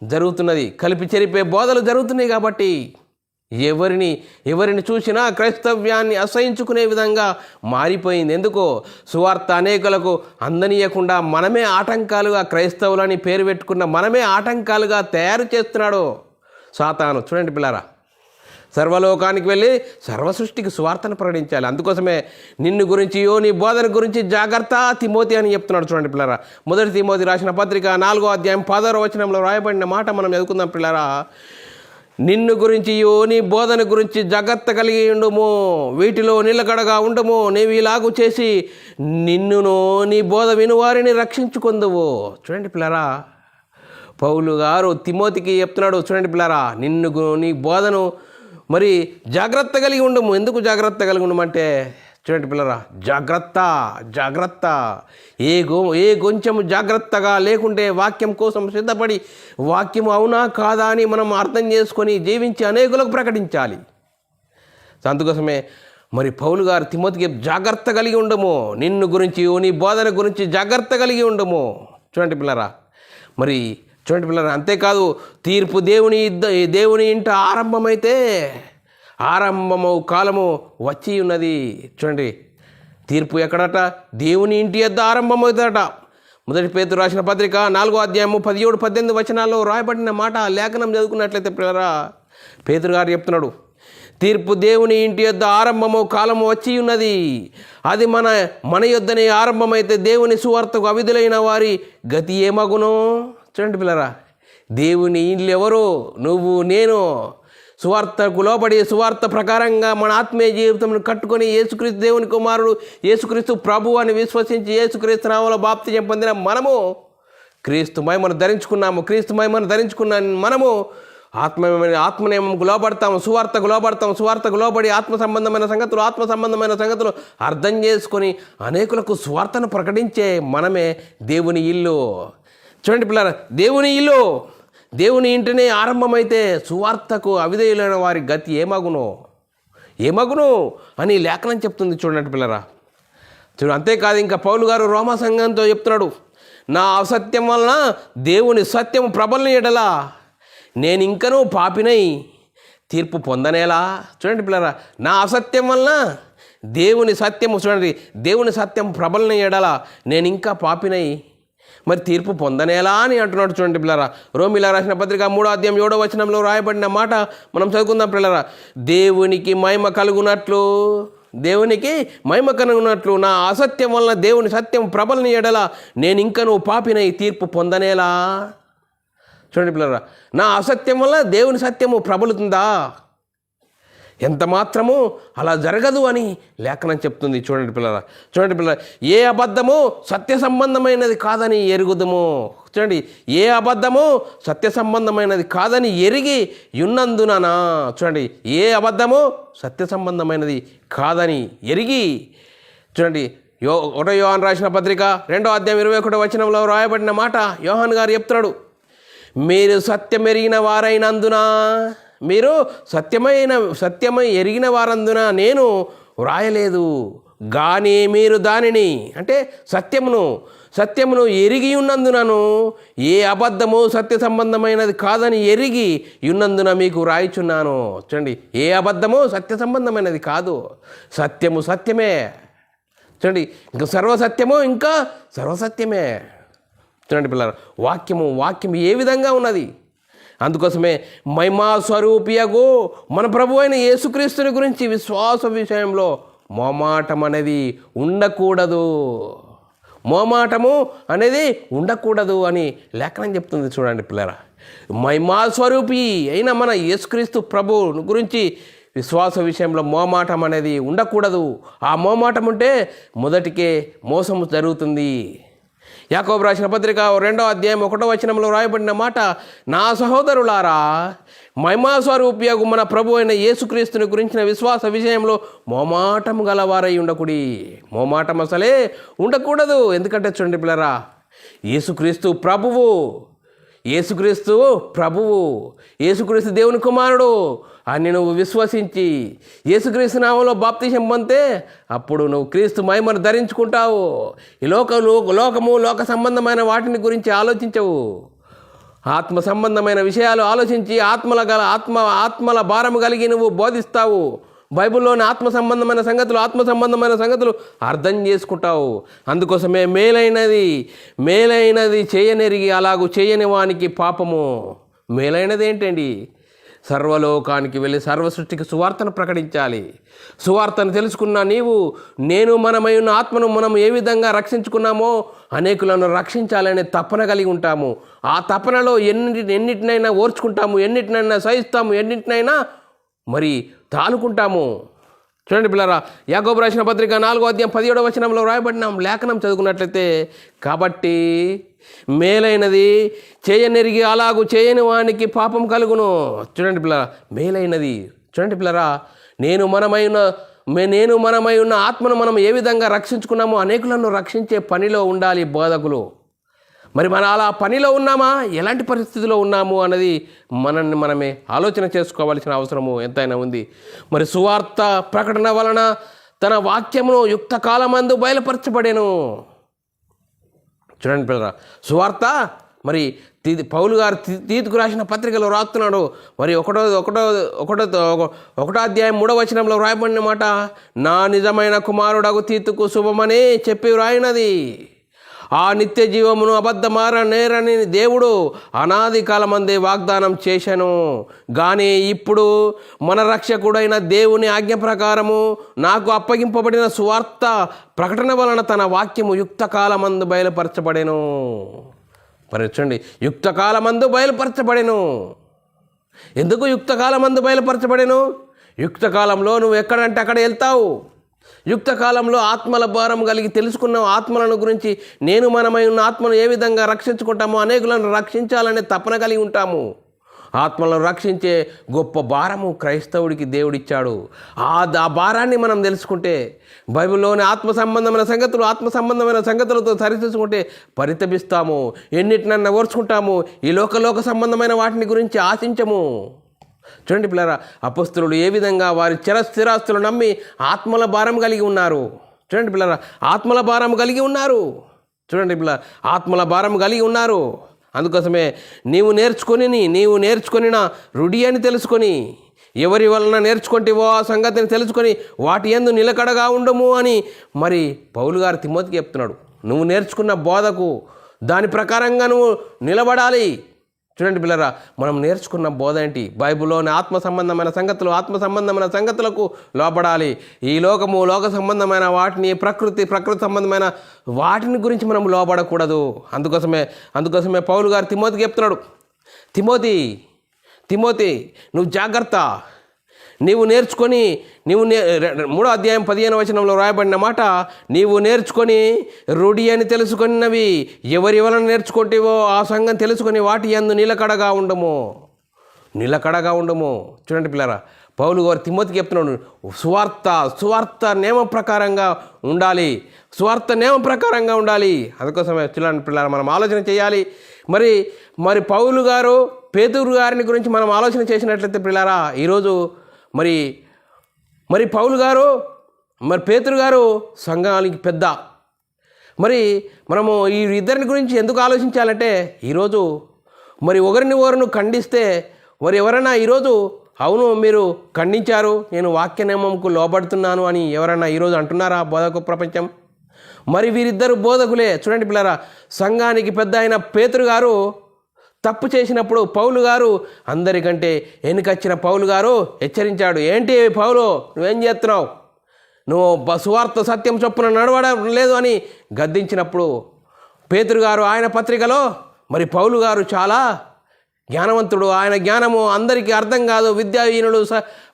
జరుగుతున్నది. కలిపి చెరిపే బోధలు జరుగుతున్నాయి. కాబట్టి ఎవరిని చూసినా క్రైస్తవ్యాన్ని అసహించుకునే విధంగా మారిపోయింది. ఎందుకో సువార్త అనేకులకు అందనీయకుండా మనమే ఆటంకాలుగా, క్రైస్తవులని పేరు పెట్టుకున్న మనమే ఆటంకాలుగా తయారు చేస్తున్నాడు సాతాను. చూడండి పిల్లారా, సర్వలోకానికి వెళ్ళి సర్వసృష్టికి సువార్తను ప్రకటించాలి. అందుకోసమే నిన్ను గురించి నీ బోధన గురించి జాగ్రత్త తిమోతి అని చెప్తున్నాడు. చూడండి పిల్లారా, మొదటి తిమోతి రాసిన పత్రిక 4వ అధ్యాయం 16వ వచనంలో రాయబడిన మాట మనం చదువుకుందాం పిల్లారా. నిన్ను గురించి నీ బోధన గురించి జాగ్రత్త కలిగి ఉండుము, వీటిలో నిలకడగా ఉండము. నీవు ఇలాగూ చేసి నిన్నును నీ బోధ వినువారిని రక్షించుకుందువు. చూడండి పిల్లరా, పౌలు గారు తిమోతికి చెప్తున్నాడు. చూడండి పిల్లరా, నీ బోధను జాగ్రత్త కలిగి ఉండము. ఎందుకు జాగ్రత్త కలిగి ఉండమంటే చూడండి పిల్లరా, జాగ్రత్త ఏ కొంచెము జాగ్రత్తగా లేకుంటే వాక్యం కోసం సిద్ధపడి వాక్యం అవునా కాదా అని మనం అర్థం చేసుకొని జీవించి అనేకులకు ప్రకటించాలి. అందుకోసమే పౌలు గారు తిమోతికి జాగ్రత్త కలిగి ఉండము, నిన్ను గురించి నీ బోధన గురించి జాగ్రత్త కలిగి ఉండము. చూడండి పిల్లరా, చూడండి పిల్లరా, అంతేకాదు తీర్పు దేవుని ఇంట ఆరంభమైతే ఆరంభము కాలము వచ్చి ఉన్నది. చూడండి, తీర్పు ఎక్కడట? దేవుని ఇంటి యొద్ద ఆరంభమవుతుందట. మొదటి పేతురు రాసిన పత్రిక 4వ అధ్యాయము 17-18 వచనాల్లో రాయబడిన మాట లేఖనం చదువుకున్నట్లయితే పిల్లరా, పేతురు గారు చెప్తున్నాడు, తీర్పు దేవుని ఇంటి యొద్ద ఆరంభము కాలము వచ్చి ఉన్నది. అది మన యొద్దనే ఆరంభమైతే దేవుని సువార్తకు అవిధులైన వారి గతి ఏమగునో. చూడండి పిల్లరా, దేవుని ఇండ్లు ఎవరు? నువ్వు, నేను. సువార్తకు లోబడి సువార్త ప్రకారంగా మన ఆత్మీయ జీవితంను కట్టుకొని యేసుక్రీస్తు దేవుని కుమారుడు, యేసుక్రీస్తు ప్రభు అని విశ్వసించి యేసుక్రీస్తు నామములో బాప్తిసం పొందిన మనము క్రీస్తు మహిమను ధరించుకున్నాము. క్రీస్తు మహిమను ధరించుకున్న మనము ఆత్మనియమంకు లోబడతాము, సువార్తకు లోబడి ఆత్మ సంబంధమైన సంగతులు అర్థం చేసుకొని అనేకులకు సువార్తను ప్రకటించే మనమే దేవుని ఇల్లు. చూడండి పిల్లరా, దేవుని ఇంటినే ఆరంభమైతే సువార్తకు అవిధేయులైన వారి గతి ఏమగును అని లేఖనం చెప్తుంది. చూడండి పిల్లరా, అంతేకాదు, ఇంకా పౌలు గారు రోమా సంఘంతో చెప్తున్నాడు, నా అసత్యం వలన దేవుని సత్యం ప్రబలిన ఎడల నేను ఇంకనూ పాపినై తీర్పు పొందనేలా. చూడండి పిల్లరా, నా అసత్యం వలన దేవుని సత్యం ప్రబలిన ఎడల నేను ఇంకా పాపినై. మరి తీర్పు పొందనేలా అని అంటున్నాడు. చూడండి పిల్లరా, రోమిలా రాసిన పత్రిక 3వ అధ్యాయం 7వ వచనంలో రాయబడిన మాట మనం చదువుకుందాం పిల్లరా. దేవునికి మహిమ కలుగునట్లు నా అసత్యం వలన దేవుని సత్యం ప్రబలని ఎడల నేను ఇంకను పాపినై తీర్పు పొందనేలా. చూడండి పిల్లరా, నా అసత్యం వల్ల దేవుని సత్యము ప్రబలుతుందా? ఎంత మాత్రము అలా జరగదు అని లేఖనం చెప్తుంది. చూడండి పిల్లరా, ఏ అబద్ధము సత్య సంబంధమైనది కాదని ఎరుగుదము. చూడండి, ఏ అబద్ధము సత్య సంబంధమైనది కాదని ఎరిగి యున్నందునా. చూడండి, ఏ అబద్ధము సత్య సంబంధమైనది కాదని ఎరిగి. చూడండి, యోహాను రాసిన పత్రిక 2వ అధ్యాయం 21వ వచనంలో రాయబడిన మాట యోహాను గారు చెప్తున్నాడు, మీరు సత్యమెరిగిన వారైనందున, మీరు సత్యమై ఎరిగిన వారందున నేను వ్రాయలేదు, కానీ మీరు దానిని అంటే సత్యమును ఎరిగి ఉన్నందునను ఏ అబద్ధము సత్య సంబంధమైనది కాదని ఎరిగి ఉన్నందున మీకు వ్రాయిచున్నాను. చూడండి, ఏ అబద్ధము సత్య సంబంధమైనది కాదు, సత్యము సత్యమే. చూడండి, ఇంకా సర్వసత్యమే. చూడండి పిల్లలు, వాక్యము ఏ విధంగా ఉన్నది. అందుకోసమే మహిమా స్వరూపియగు మన ప్రభు అయిన యేసుక్రీస్తుని గురించి విశ్వాస విషయంలో మోమాటం అనేది ఉండకూడదు అని లేఖనం చెప్తుంది. చూడండి పిల్లరా, మహిమా స్వరూపి అయిన మన యేసుక్రీస్తు ప్రభు గురించి విశ్వాస విషయంలో మోమాటం అనేది ఉండకూడదు. ఆ మోమాటం ఉంటే మొదటికే మోసం జరుగుతుంది. యాకోబు రాసిన పత్రిక 2వ అధ్యాయం 1వ వచనంలో రాయబడిన మాట, నా సహోదరులారా, మహిమా స్వరూపియగు మన ప్రభు అయిన యేసుక్రీస్తుని గురించిన విశ్వాస విషయంలో మోమాటం గలవారై ఉండకుడి. మోమాటం అసలే ఉండకూడదు. ఎందుకంటే చూడండి పిల్లరా, యేసుక్రీస్తు దేవుని కుమారుడు అని నువ్వు విశ్వసించి యేసుక్రీస్తు నామంలో బాప్తిసం పొందితే అప్పుడు నువ్వు క్రీస్తు మహిమను ధరించుకుంటావు. ఈ లోక సంబంధమైన వాటిని గురించి ఆలోచించవు. ఆత్మ సంబంధమైన విషయాలు ఆలోచించి ఆత్మల భారము కలిగి నువ్వు బోధిస్తావు. బైబిల్లోని ఆత్మ సంబంధమైన సంగతులు అర్థం చేసుకుంటావు. అందుకోసమే మేలైనది చేయనెరిగి అలాగూ చేయని వానికి పాపము. మేలైనది ఏంటండి? సర్వలోకానికి వెళ్ళి సర్వ సృష్టికి సువార్తను ప్రకటించాలి. సువార్తను తెలుసుకున్న నేను మనమై ఉన్న ఆత్మను మనం ఏ విధంగా రక్షించుకున్నామో అనేకులను రక్షించాలనే తపన కలిగి ఉంటాము. ఆ తపనలో ఎన్నిటినైనా ఓర్చుకుంటాము, ఎన్నిటినైనా సహిస్తాము, ఎన్నిటినైనా మరి తాలుకుంటాము. చూడండి పిల్లరా, యాకోబు రాసిన పత్రిక 4వ అధ్యాయం 17వ వచనంలో రాయబడిన లేఖనం చదువుకున్నట్లయితే, కాబట్టి మేలైనది చేయనెరిగి అలాగూ చేయని వానికి పాపం కలుగును. చూడండి పిల్లరా, మేలైనది. చూడండి పిల్లరా, నేను మనమై ఉన్న ఆత్మను మనం ఏ విధంగా రక్షించుకున్నామో అనేకులను రక్షించే పనిలో ఉండాలి బోధకులు. మరి మన అలా పనిలో ఉన్నామా, ఎలాంటి పరిస్థితిలో ఉన్నాము అన్నది మనమే ఆలోచన చేసుకోవాల్సిన అవసరము ఎంతైనా ఉంది. మరి సువార్త ప్రకటన వలన తన వాక్యమును యుక్త కాలమందు బయలుపరచబడేను. చూడండి పిల్లరా, సువార్త మరి పౌలు గారు తీతుకు రాసిన పత్రికలో రాస్తున్నాడు. మరి ఒకటో అధ్యాయం 3వ వచనంలో రాయబడిన మాట, నా నిజమైన కుమారుడగు తీతుకు శుభమని చెప్పి రాయినది. ఆ నిత్య జీవమును అబద్ధమారనేరని దేవుడు అనాది కాలమందే వాగ్దానం చేశాను. కానీ ఇప్పుడు మన రక్షకుడైన దేవుని ఆజ్ఞ ప్రకారము నాకు అప్పగింపబడిన సువార్త ప్రకటన వలన తన వాక్యము యుక్త కాలమందు బయలుపరచబడెను. మరి చూడండి, యుక్త కాలమందు బయలుపరచబడెను. ఎందుకు యుక్త కాలమందు బయలుపరచబడెను? యుక్త కాలంలో నువ్వు ఎక్కడంటే అక్కడ వెళ్తావు. యుక్త కాలంలో ఆత్మల భారం కలిగి తెలుసుకున్న ఆత్మలను గురించి మనమై ఉన్న ఆత్మను ఏ విధంగా రక్షించుకుంటామో అనేకులను రక్షించాలనే తపన కలిగి ఉంటాము. ఆత్మలను రక్షించే గొప్ప భారము క్రైస్తవుడికి దేవుడిచ్చాడు. ఆ భారాన్ని మనం తెలుసుకుంటే, బైబిల్లోని ఆత్మ సంబంధమైన సంగతులతో సరిచూసుకుంటే పరితపిస్తాము, ఎన్నిటినన్నా ఓర్చుకుంటాము. ఈ లోక సంబంధమైన వాటిని గురించి ఆశించము. చూడండి పిల్లరా, అపొస్తలులు ఏ విధంగా వారి స్థిరాస్తులు నమ్మి ఆత్మల భారం కలిగి ఉన్నారు. చూడండి పిల్లరా, ఆత్మల భారం కలిగి ఉన్నారు. చూడండి పిల్లరా, ఆత్మల భారం కలిగి ఉన్నారు. అందుకోసమే నీవు నేర్చుకొనిన రుడి అని తెలుసుకొని, ఎవరి వలన నేర్చుకుంటేవో ఆ సంగతిని తెలుసుకొని వాటి యందు నిలకడగా ఉండము అని మరి పౌలు గారు తిమోతికి చెప్తున్నాడు. నువ్వు నేర్చుకున్న బోధకు దాని ప్రకారంగా నువ్వు నిలబడాలి. చూడండి పిల్లరా, మనం నేర్చుకున్న బోధ ఏంటి? బైబిల్లోని ఆత్మ సంబంధమైన సంగతులకు లోపడాలి. ఈ లోక సంబంధమైన వాటిని, ప్రకృతి సంబంధమైన వాటిని గురించి మనం లోపడకూడదు. అందుకోసమే పౌలు గారు తిమోతికి చెప్తున్నాడు, తిమోతి నువ్వు జాగ్రత్త, నీవు నేర్చుకొని 3వ అధ్యాయం 15వ వచనంలో రాయబడిన మాట, నీవు నేర్చుకొని రూఢి అని తెలుసుకున్నవి ఎవరి వలన నేర్చుకుంటేవో ఆ సంగం తెలుసుకొని వాటి యందు నిలకడగా ఉండము. చూడండి పిల్లరా, పౌలు గారు తిమోతికి చెప్తున్నాడు, సువార్త నియమం ప్రకారంగా ఉండాలి. అందుకోసమే చూడండి పిల్లరా, మనం ఆలోచన చేయాలి. మరి పౌలు గారు పేతురు గారిని గురించి మనం ఆలోచన చేసినట్లయితే పిల్లరా, ఈరోజు మరి పౌలు గారు, మరి పేతురు గారు సంఘానికి పెద్ద. మనము ఈ ఇద్దరిని గురించి ఎందుకు ఆలోచించాలంటే, ఈరోజు ఒకరిని ఖండిస్తే ఎవరైనా ఈరోజు అవును మీరు ఖండించారు, నేను వాక్య నియమంకు లోబడుతున్నాను అని ఎవరైనా ఈరోజు అంటున్నారా బోధక ప్రపంచం? వీరిద్దరు బోధకులే. చూడండి పిల్లరా, సంఘానికి పెద్ద అయిన పేతురు గారు తప్పు చేసినప్పుడు పౌలు గారు, అందరికంటే వెనుకొచ్చిన పౌలు గారు హెచ్చరించాడు. ఏంటి పౌలు, నువ్వేం చేస్తున్నావు? నువ్వు సువార్త సత్యం చొప్పున నడవడం లేదు అని గద్దించినప్పుడు పేతురు గారు ఆయన పత్రికలో, పౌలు గారు చాలా జ్ఞానవంతుడు, ఆయన జ్ఞానము అందరికీ అర్థం కాదు,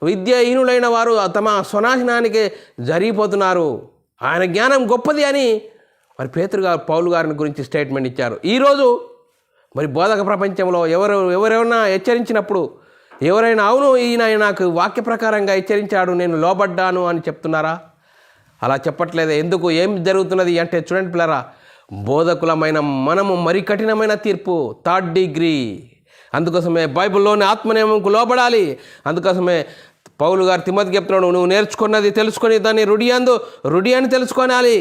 విద్యాహీనులైన వారు తమ స్వనాశనానికి జరిగిపోతున్నారు, ఆయన జ్ఞానం గొప్పది అని పేతురు గారు పౌలు గారిని గురించి స్టేట్మెంట్ ఇచ్చారు. ఈరోజు బోధక ప్రపంచంలో ఎవరైనా హెచ్చరించినప్పుడు ఎవరైనా అవును ఈయన నాకు వాక్య ప్రకారంగా హెచ్చరించాడు, నేను లోబడ్డాను అని చెప్తున్నారా? అలా చెప్పట్లేదు. ఎందుకు? ఏం జరుగుతున్నది అంటే చూడండి పిల్లరా, బోధకులమైన మనము మరి కఠినమైన తీర్పు, 3rd డిగ్రీ. అందుకోసమే బైబిల్లోని ఆత్మనియమంకు లోబడాలి. అందుకోసమే పౌలు గారు తిమోతికి చెప్తున్నాడు, నువ్వు నేర్చుకున్నది తెలుసుకొని దాన్ని రుడి అని తెలుసుకోనాలి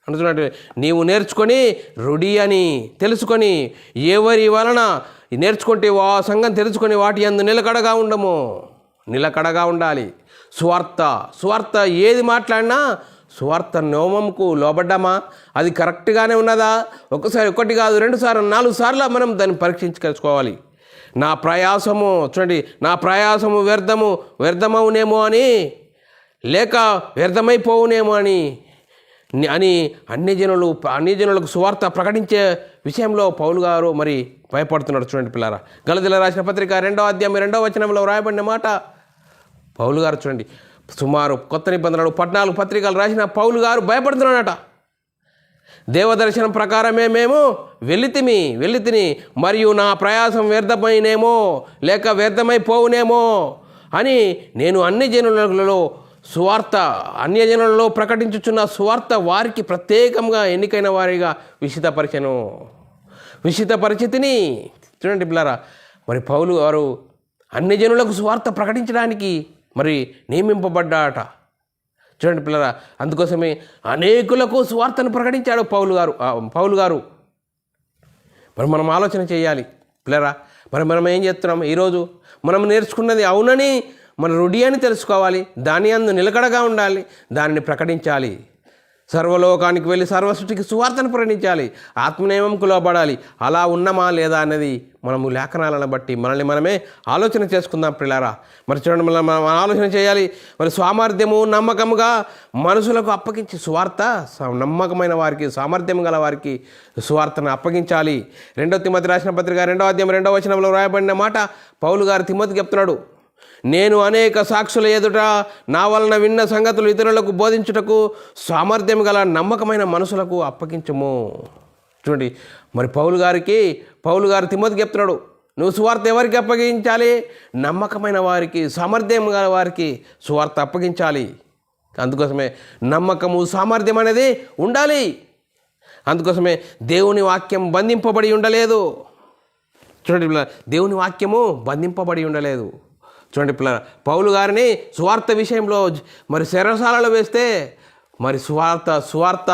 అంటున్నట్టు. నీవు నేర్చుకొని రుడి అని తెలుసుకొని ఎవరి వలన నేర్చుకుంటే ఆ సంగం తెలుసుకొని వాటి యందు నిలకడగా ఉండాలి. సువార్త ఏది మాట్లాడినా సువార్త నియమంకు లోబడ్డామా, అది కరెక్ట్గానే ఉన్నదా? ఒకటి కాదు, 2 సార్లు 4 సార్లు మనం దాన్ని పరీక్షించుకోవాలి. నా ప్రయాసము వ్యర్థమవునేమో అని, లేక వ్యర్థమైపోవునేమో అని అన్ని జనులకు సువార్త ప్రకటించే విషయంలో పౌలు గారు భయపడుతున్నాడు. చూడండి పిల్లారా, గలతీయులకు రాసిన పత్రిక 2వ అధ్యాయం 2వ వచనంలో రాయబడిన మాట పౌలు గారు చూడండి, సుమారు కొత్త నిబంధనలు 14 పత్రికలు రాసిన పౌలు గారు భయపడుతున్నాడట. దేవదర్శనం ప్రకారమే మేము వెళ్ళితిని మరియు నా ప్రయాసం వ్యర్థమైనేమో లేక వ్యర్థమైపోవునేమో అని నేను అన్యజనులలో ప్రకటించుచున్న సువార్త వారికి ప్రత్యేకంగా ఎన్నికైన వారిగా విశితపరిచితిని. చూడండి పిల్లరా, పౌలు గారు అన్యజనులకు సువార్త ప్రకటించడానికి నియమింపబడ్డాట. చూడండి పిల్లరా, అందుకోసమే అనేకులకు సువార్తను ప్రకటించాడు పౌలు గారు. మనం ఆలోచన చేయాలి పిల్లరా. మనం ఏం చేస్తున్నాం? ఈరోజు మనం నేర్చుకున్నది అవునని రుడి అని తెలుసుకోవాలి, దాని యందు నిలకడగా ఉండాలి, దానిని ప్రకటించాలి. సర్వలోకానికి వెళ్ళి సర్వసృష్టికి సువార్తను ప్రకటించాలి, ఆత్మనియమంకు లోబడాలి. అలా ఉన్నామా లేదా అనేది మనము లేఖనాలను బట్టి మనమే ఆలోచన చేసుకుందాం పిల్లారా. చూడండి, మనం ఆలోచన చేయాలి. సామర్థ్యము నమ్మకముగా మనుషులకు అప్పగించి నమ్మకమైన వారికి, సామర్థ్యం గల వారికి సువార్తను అప్పగించాలి. 2వ తిమోతి రాసిన పత్రిక 2వ అధ్యాయం 2వ వచనంలో రాయబడిన మాట పౌలు గారు తిమోతికి చెప్తున్నాడు, నేను అనేక సాక్షుల ఎదుట నా వలన విన్న సంగతులు ఇతరులకు బోధించుటకు సామర్థ్యం గల నమ్మకమైన మనుషులకు అప్పగించము. చూడండి, పౌలు గారు తిమోతికి చెప్తున్నాడు, నువ్వు సువార్త ఎవరికి అప్పగించాలి? నమ్మకమైన వారికి, సామర్థ్యం గల వారికి సువార్త అప్పగించాలి. అందుకోసమే నమ్మకము, సామర్థ్యం అనేది ఉండాలి. అందుకోసమే దేవుని వాక్యం బంధింపబడి ఉండలేదు. చూడండి, దేవుని వాక్యము బంధింపబడి ఉండలేదు. చూడండి పిల్లల, పౌలు గారిని సువార్త విషయంలో చెరసాలలో వేస్తే సువార్త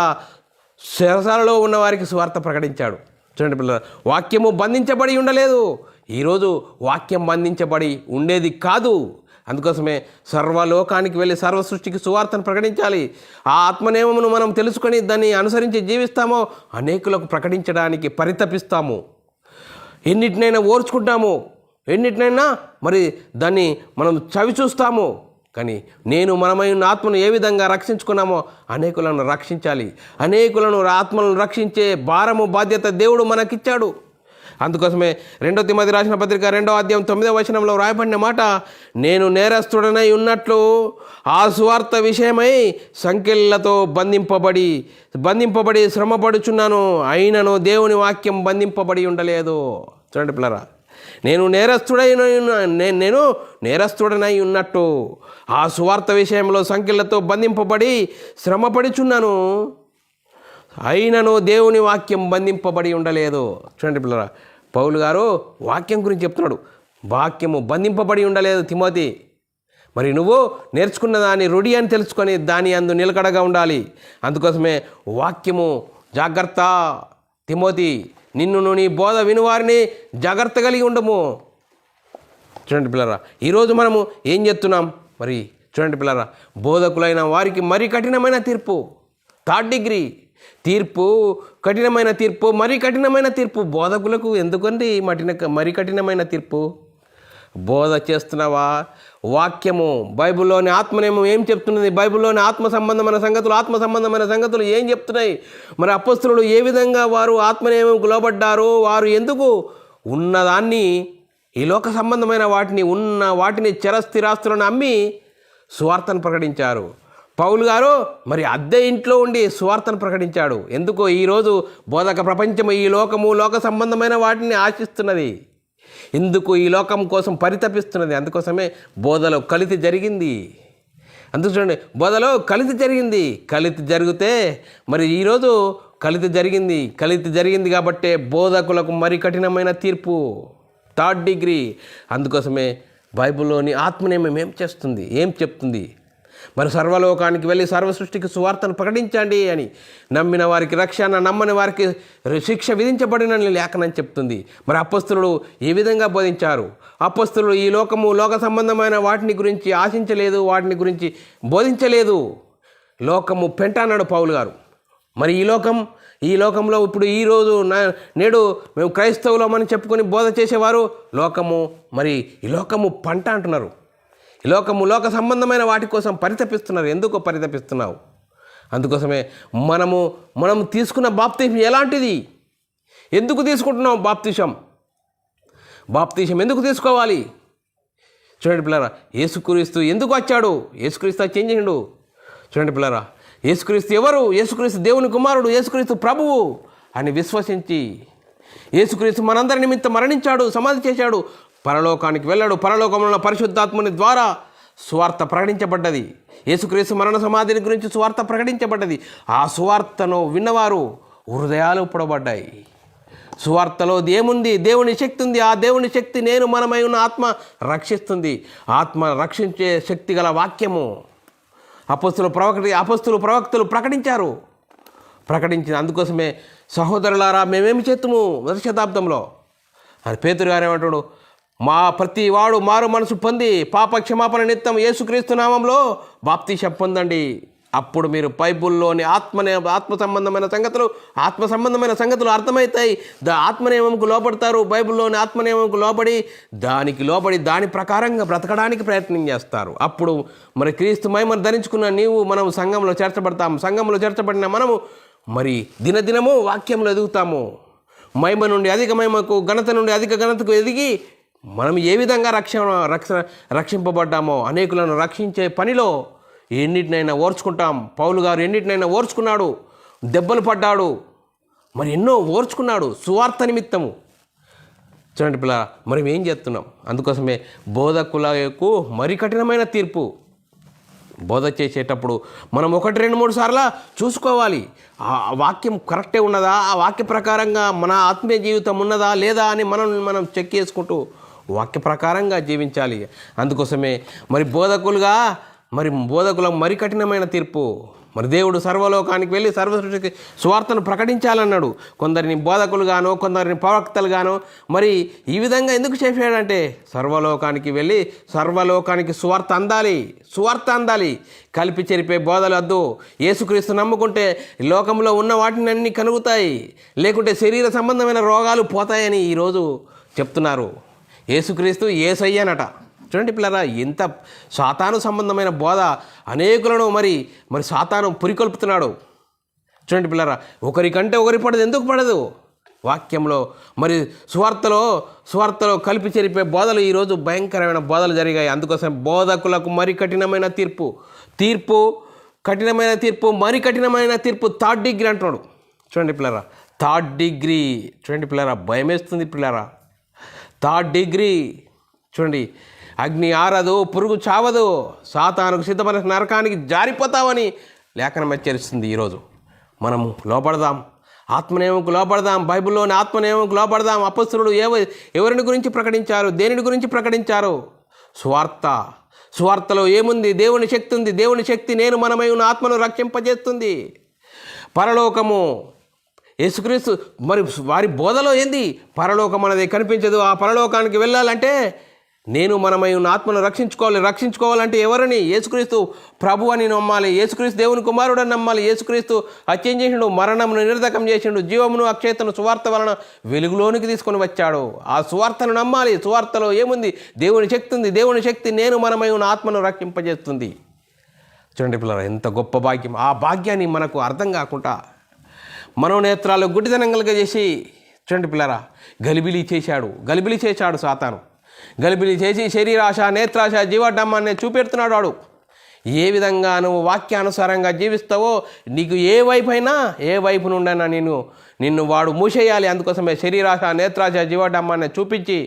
చెరసాలలో ఉన్న వారికి సువార్త ప్రకటించాడు. చూడండి పిల్లల, వాక్యము బంధించబడి ఉండలేదు. ఈరోజు వాక్యం బంధించబడి ఉండేది కాదు, అందుకోసమే సర్వలోకానికి వెళ్ళి సర్వ సృష్టికి సువార్తను ప్రకటించాలి. ఆ ఆత్మనియమమును మనం తెలుసుకొని దాన్ని అనుసరించి జీవిస్తామో అనేకులకు ప్రకటించడానికి పరితపిస్తాము. ఎన్నిటినైనా ఓర్చుకుంటాము, ఎన్నిటినైనా మరి దాన్ని మనం చవి చూస్తాము. కానీ మనమై ఉన్న ఆత్మను ఏ విధంగా రక్షించుకున్నామో అనేకులను రక్షించాలి. అనేకులను ఆత్మలను రక్షించే భారము బాధ్యత దేవుడు మనకిచ్చాడు. అందుకోసమే 2 తిమోతి రాసిన పత్రిక 2వ అధ్యాయం 9వ వచనంలో రాయబడిన మాట, నేను నేరస్తుడనై ఉన్నట్లు ఆ సువార్త విషయమై సంకెళ్లతో బంధింపబడి శ్రమపడుచున్నాను, అయినను దేవుని వాక్యం బంధింపబడి ఉండలేదు. చూడండి పిల్లరా, నేను నేరస్తుడనై ఉన్నట్టు ఆ సువార్త విషయంలో సంకెళ్లతో బంధింపబడి శ్రమపడుచున్నాను, అయినను దేవుని వాక్యం బంధింపబడి ఉండలేదు. చూడండి పిల్లరా, పౌలు గారు వాక్యం గురించి చెప్తున్నాడు. వాక్యము బంధింపబడి ఉండలేదు తిమోతి. మరి నువ్వు నేర్చుకున్న దాన్ని రుడి అని తెలుసుకొని దాని అందు నిలకడగా ఉండాలి. అందుకోసమే వాక్యము జాగ్రత్త తిమోతి, నిన్ను నీ బోధ వినువారిని జాగ్రత్త కలిగి ఉండము. చూడండి పిల్లరా, ఈరోజు మనము ఏం చేస్తున్నాం? మరి చూడండి పిల్లరా, బోధకులైన వారికి మరీ కఠినమైన తీర్పు, 3rd డిగ్రీ తీర్పు, కఠినమైన తీర్పు, మరీ కఠినమైన తీర్పు. బోధకులకు ఎందుకండి మరీ కఠినమైన తీర్పు? బోధ చేస్తున్నావా? వాక్యము బైబిల్లోని ఆత్మనేమో ఏం చెప్తున్నది? బైబిల్లోని ఆత్మ సంబంధమైన సంగతులు ఏం చెప్తున్నాయి? మరి అపొస్తలులు ఏ విధంగా వారు ఆత్మనేమకు లోబడ్డారు? వారు ఎందుకు ఉన్నదాన్ని, ఈ లోక సంబంధమైన వాటిని చరస్థిరాస్తులను అమ్మి సువార్తను ప్రకటించారు. పౌలు గారు మరి అద్దె ఇంట్లో ఉండి సువార్తను ప్రకటించాడు. ఎందుకు? ఈరోజు బోధక ప్రపంచం ఈ లోక సంబంధమైన వాటిని ఆశిస్తున్నది. ఎందుకు? ఈ లోకం కోసం పరితపిస్తున్నది. అందుకోసమే బోధలో కలితి జరిగింది. అందుకు చూడండి, బోధలో కలితి జరిగింది. కలితి జరిగితే మరి ఈరోజు కలితి జరిగింది కాబట్టే బోధకులకు మరి కఠినమైన తీర్పు, 3rd డిగ్రీ. అందుకోసమే బైబిల్లోని ఆత్మనేమం ఏం చెప్తుంది? మరి సర్వలోకానికి వెళ్ళి సర్వ సృష్టికి సువార్తను ప్రకటించండి అని, నమ్మిన వారికి రక్షణ, నమ్మని వారికి శిక్ష విధించబడినని లేఖనం చెప్తుంది. మరి అపొస్తలులు ఏ విధంగా బోధించారు? అపొస్తలులు ఈ లోక సంబంధమైన వాటిని గురించి ఆశించలేదు, వాటిని గురించి బోధించలేదు. లోకము పెంట అన్నాడు పౌలు గారు. మరి ఈ లోకంలో ఇప్పుడు ఈరోజు నేడు మేము క్రైస్తవులమని చెప్పుకొని బోధ చేసేవారు ఈ లోకము పంట అంటున్నారు. ఈ లోక సంబంధమైన వాటి కోసం పరితపిస్తున్నారు. ఎందుకు పరితపిస్తున్నావు? అందుకోసమే మనం తీసుకున్న బాప్తిజం ఎలాంటిది? ఎందుకు తీసుకుంటున్నావు బాప్తిజం ఎందుకు తీసుకోవాలి? చూడండి పిల్లరా, యేసుక్రీస్తు ఎందుకు వచ్చాడు? యేసుక్రీస్తు వచ్చి ఏం చేయండు? చూడండి పిల్లరా, యేసుక్రీస్తు ఎవరు? యేసుక్రీస్తు దేవుని కుమారుడు, యేసుక్రీస్తు ప్రభువు అని విశ్వసించి యేసుక్రీస్తు మనందరి నిమిత్తం మరణించాడు, సమాధి చేశాడు, పరలోకానికి వెళ్ళాడు. పరలోకంలో పరిశుద్ధాత్మని ద్వారా సువార్త ప్రకటించబడ్డది. యేసుక్రీస్తు మరణ సమాధిని గురించి సువార్త ప్రకటించబడ్డది. ఆ సువార్తను విన్నవారు హృదయాలు పొడబడ్డాయి. సువార్తలో ఏముంది? దేవుని శక్తి ఉంది. ఆ దేవుని శక్తి మనమై ఉన్న ఆత్మ రక్షిస్తుంది. ఆత్మ రక్షించే శక్తి గల వాక్యము అపొస్తలులు ప్రవక్తలు ప్రకటించిన అందుకోసమే సహోదరులారా మేమేమి చేతుము 1వ శతాబ్దంలో అని పేతురు గారు ఏమంటాడు? ప్రతి వాడు మారు మనసు పొంది పాప క్షమాపణ నిమిత్తం యేసుక్రీస్తు నామంలో బాప్తిసం పొందండి. అప్పుడు మీరు బైబిల్లోని ఆత్మ సంబంధమైన సంగతులు అర్థమవుతాయి. ఆత్మనియమంకు లోపడతారు. బైబిల్లోని ఆత్మనియమంకు లోబడి దాని ప్రకారంగా బ్రతకడానికి ప్రయత్నం చేస్తారు. అప్పుడు మరి క్రీస్తు మహిమను ధరించుకున్న మనం సంఘంలో చేర్చబడతాం. సంఘంలో చేర్చబడిన మనము మరి దినదినము వాక్యంలో ఎదుగుతాము. మహిమ నుండి అధిక మహిమకు, ఘనత నుండి అధిక ఘనతకు ఎదిగి మనం ఏ విధంగా రక్షింపబడ్డామో అనేకులను రక్షించే పనిలో ఎన్నిటినైనా ఓర్చుకుంటాం. పౌలు గారు ఎన్నిటినైనా ఓర్చుకున్నాడు, దెబ్బలు పడ్డాడు, మరి ఎన్నో ఓర్చుకున్నాడు సువార్త నిమిత్తము. చూడండి పిల్ల, మనం ఏం చేస్తున్నాం? అందుకోసమే బోధకులకు మరి కఠినమైన తీర్పు. బోధ చేసేటప్పుడు మనం 1, 2, 3 సార్లు చూసుకోవాలి. ఆ వాక్యం కరెక్టే ఉన్నదా, ఆ వాక్య ప్రకారంగా మన ఆత్మీయ జీవితం ఉన్నదా లేదా అని మనం చెక్ చేసుకుంటూ వాక్య ప్రకారంగా జీవించాలి. అందుకోసమే మరి బోధకుల మరి కఠినమైన తీర్పు. మరి దేవుడు సర్వలోకానికి వెళ్ళి సర్వసృష్టికి సువార్తను ప్రకటించాలన్నాడు. కొందరిని బోధకులుగానో కొందరిని ప్రవక్తలుగానో మరి ఈ విధంగా ఎందుకు చేశాడంటే సర్వలోకానికి వెళ్ళి సర్వలోకానికి సువార్త అందాలి. కలిపి చెరిపే బోధలు వద్దు. యేసుక్రీస్తు నమ్ముకుంటే లోకంలో ఉన్న వాటిని అన్నీ కలుగుతాయి, లేకుంటే శరీర సంబంధమైన రోగాలు పోతాయని ఈరోజు చెప్తున్నారు. యేసుక్రీస్తు యేసయ్యనట. చూడండి పిల్లరా, ఎంత సాతాను సంబంధమైన బోధ అనేకులను మరి సాతాను పురికొల్పుతున్నాడు. చూడండి పిల్లరా, ఒకరికంటే ఒకరి పడదు. ఎందుకు పడదు? వాక్యంలో మరి సువార్తలో కలిపి చెరిపే బోధలు ఈరోజు భయంకరమైన బోధలు జరిగాయి. అందుకోసం బోధకులకు మరి కఠినమైన తీర్పు మరి కఠినమైన తీర్పు 3rd డిగ్రీ అంటున్నాడు. చూడండి పిల్లరా, 3rd డిగ్రీ. చూడండి పిల్లరా, భయమేస్తుంది పిల్లరా. 3rd డిగ్రీ చూడండి, అగ్ని ఆరదు, పురుగు చావదు, సాతానుకు సిద్ధమైన నరకానికి జారిపోతావని లేఖనం హెచ్చరిస్తుంది. ఈరోజు మనము లోపడదాం, ఆత్మనియమంకు లోపడదాం, బైబిల్లోని ఆత్మనియమంకు లోపడదాం. అపొస్తలులు ఎవరిని గురించి ప్రకటించారు? దేనిని గురించి ప్రకటించారు? సువార్తలో ఏముంది? దేవుని శక్తి ఉంది. దేవుని శక్తి నేను మనమై ఉన్న ఆత్మను రక్షింపజేస్తుంది. పరలోకము యేసుక్రీస్తు మరి వారి బోధలో ఏంది? పరలోకం అనేది కనిపించదు. ఆ పరలోకానికి వెళ్ళాలంటే నేను మనమై ఉన్న ఆత్మను రక్షించుకోవాలంటే ఎవరని? యేసుక్రీస్తు ప్రభు అని నమ్మాలి. యేసుక్రీస్తు దేవుని కుమారుడు అని నమ్మాలి. యేసుక్రీస్తు హత్యం చేసిండు, మరణమును నిరర్ధకం చేసిండు, జీవమును అక్షయతను సువార్త వలన వెలుగులోనికి తీసుకొని వచ్చాడు. ఆ సువార్తను నమ్మాలి. సువార్తలో ఏముంది? దేవుని శక్తి ఉంది. దేవుని శక్తి నేను మనమై ఉన్న ఆత్మను రక్షింపజేస్తుంది. చూడండి పిల్లరా, ఎంత గొప్ప భాగ్యం. ఆ భాగ్యాన్ని మనకు అర్థం కాకుండా మనోనేత్రాలు గుడ్డితనం కలుగజేసి చూడండి పిల్లరా, గలిబిలి చేశాడు సాతాను. గలిబిలి చేసి శరీరాశ, నేత్రాశ, జీవడమ్మాన్ని చూపెడుతున్నాడు. వాడు ఏ విధంగా నువ్వు వాక్యానుసారంగా జీవిస్తావో నీకు ఏ వైపు నుండైనా నిన్ను వాడు మూసేయాలి. అందుకోసమే శరీరాశ, నేత్రాశ, జీవడమ్మాన్ని చూపించి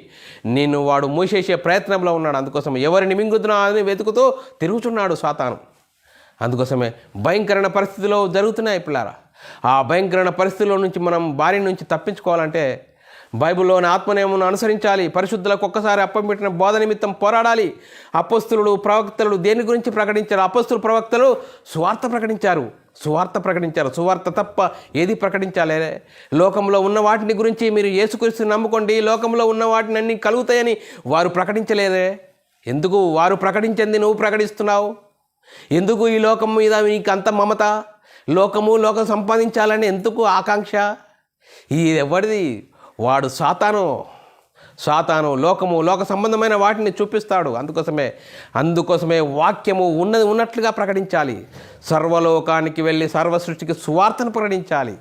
నిన్ను వాడు మూసేసే ప్రయత్నంలో ఉన్నాడు. అందుకోసం ఎవరిని మింగుతున్నా అని వెతుకుతూ తిరుగుతున్నాడు సాతాను. అందుకోసమే భయంకరమైన పరిస్థితిలో జరుగుతున్నాయి పిల్లారా. ఆ భయంకరమైన పరిస్థితుల్లో నుంచి మనం బారి నుంచి తప్పించుకోవాలంటే బైబిల్లోని ఆత్మనియమమును అనుసరించాలి. పరిశుద్ధులకు ఒక్కసారి అప్పంపెట్టిన బోధ నిమిత్తం పోరాడాలి. అపొస్తలులు, ప్రవక్తలు దేని గురించి ప్రకటించారు? అపొస్తలు, ప్రవక్తలు సువార్త ప్రకటించారు. సువార్త తప్ప ఏది ప్రకటించాలి? లోకంలో ఉన్న వాటిని గురించి మీరు యేసుక్రీస్తుని నమ్ముకోండి, లోకంలో ఉన్న వాటిని అన్నీ కలుగుతాయని వారు ప్రకటించలేదే. ఎందుకు వారు ప్రకటించింది నువ్వు ప్రకటిస్తున్నావు? ఎందుకు ఈ లోకం మీద నీకు అంత మమత? లోకం సంపాదించాలని ఎందుకు ఆకాంక్ష? ఇది ఎవరిది? వాడు సాతాను లోక సంబంధమైన వాటిని చూపిస్తాడు. అందుకోసమే వాక్యము ఉన్నట్లుగా ప్రకటించాలి. సర్వలోకానికి వెళ్ళి సర్వసృష్టికి సువార్తను ప్రకటించాలి.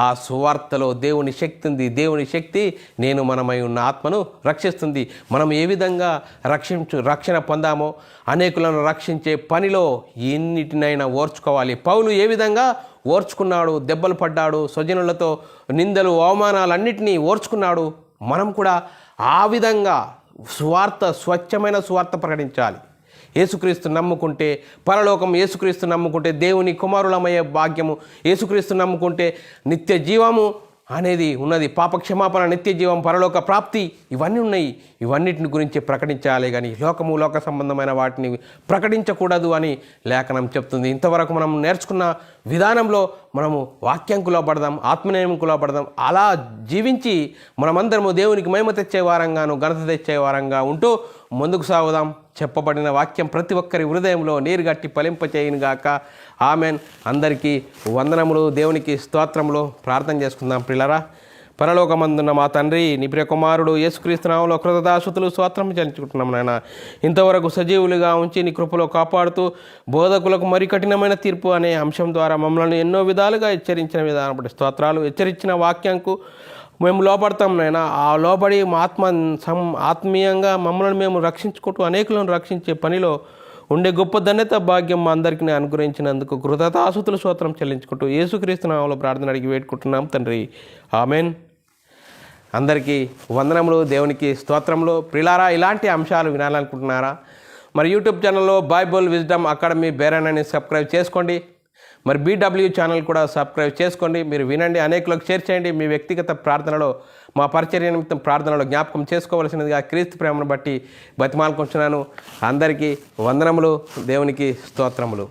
ఆ సువార్తలో దేవుని శక్తి ఉంది. దేవుని శక్తి నేను మనమై ఉన్న ఆత్మను రక్షిస్తుంది. మనం ఏ విధంగా రక్షణ పొందామో అనేకులను రక్షించే పనిలో ఎన్నిటినైనా ఓర్చుకోవాలి. పౌలు ఏ విధంగా ఓర్చుకున్నాడు? దెబ్బలు పడ్డాడు, స్వజనులతో నిందలు, అవమానాలన్నిటినీ ఓర్చుకున్నాడు. మనం కూడా ఆ విధంగా స్వచ్ఛమైన సువార్త ప్రకటించాలి. యేసుక్రీస్తు నమ్ముకుంటే పరలోకం, యేసుక్రీస్తు నమ్ముకుంటే దేవుని కుమారులమయ్యే భాగ్యము, యేసుక్రీస్తు నమ్ముకుంటే నిత్య జీవము అనేది ఉన్నది. పాప క్షమాపణ, నిత్య జీవం, పరలోక ప్రాప్తి ఇవన్నీ ఉన్నాయి. ఇవన్నిటిని గురించి ప్రకటించాలి కానీ లోక సంబంధమైన వాటిని ప్రకటించకూడదు అని లేఖనం చెప్తుంది. ఇంతవరకు మనం నేర్చుకున్న విధానంలో మనము వాక్యంకు లోపడదాం, ఆత్మనియమంకు లోపడదాం. అలా జీవించి మనమందరము దేవునికి మహిమ తెచ్చే వారంగాను, ఘనత తెచ్చే వారంగా ఉంటూ ముందుకు సాగుదాం. చెప్పబడిన వాక్యం ప్రతి ఒక్కరి హృదయంలో నీరుగట్టి ఫలింపచేయునుగాక. ఆమెన్. అందరికీ వందనములు. దేవునికి స్తోత్రములు. ప్రార్థన చేసుకుందాం. ప్రియులారా, పరలోకమందున్న మా తండ్రి, నీ ప్రియ కుమారుడు యేసుక్రీస్తు నామములో కృతజ్ఞతాస్తుతులు స్తోత్రం చెల్లించుకుంటున్నాం నాయన. ఇంతవరకు సజీవులుగా ఉంచి నీ కృపలో కాపాడుతూ బోధకులకు మరి కఠినమైన తీర్పు అనే అంశం ద్వారా మమ్మల్ని ఎన్నో విధాలుగా హెచ్చరించిన విధానం బట్టి స్తోత్రాలు. హెచ్చరించిన వాక్యంకు మేము లోపడతాం నాయన. ఆ లోబడి మా ఆత్మీయంగా మమ్మల్ని మేము రక్షించుకుంటూ అనేకులను రక్షించే పనిలో ఉండే గొప్ప ధన్యత భాగ్యం మా అందరికీ అనుగ్రహించినందుకు కృతజ్ఞతాస్తుతులు స్తోత్రం చెల్లించుకుంటూ యేసుక్రీస్తు నామములో ప్రార్థన అడిగి వేడుకుంటున్నాం తండ్రి. ఆమెన్. అందరికీ వందనములు. దేవునికి స్తోత్రములు. ప్రియులారా, ఇలాంటి అంశాలు వినాలనుకుంటున్నారా? మరి యూట్యూబ్ ఛానల్లో బైబుల్ విజ్డమ్ అకాడమీ బేరన్ సబ్స్క్రైబ్ చేసుకోండి. మరి BW ఛానల్ కూడా సబ్స్క్రైబ్ చేసుకోండి. మీరు వినండి, అనేకులకు షేర్ చేయండి. మీ వ్యక్తిగత ప్రార్థనలో, మా పరిచర్య నిమిత్తం ప్రార్థనలో జ్ఞాపకం చేసుకోవలసినదిగా క్రీస్తు ప్రేమను బట్టి బతిమాలుకుంటున్నాను. అందరికీ వందనములు. దేవునికి స్తోత్రములు.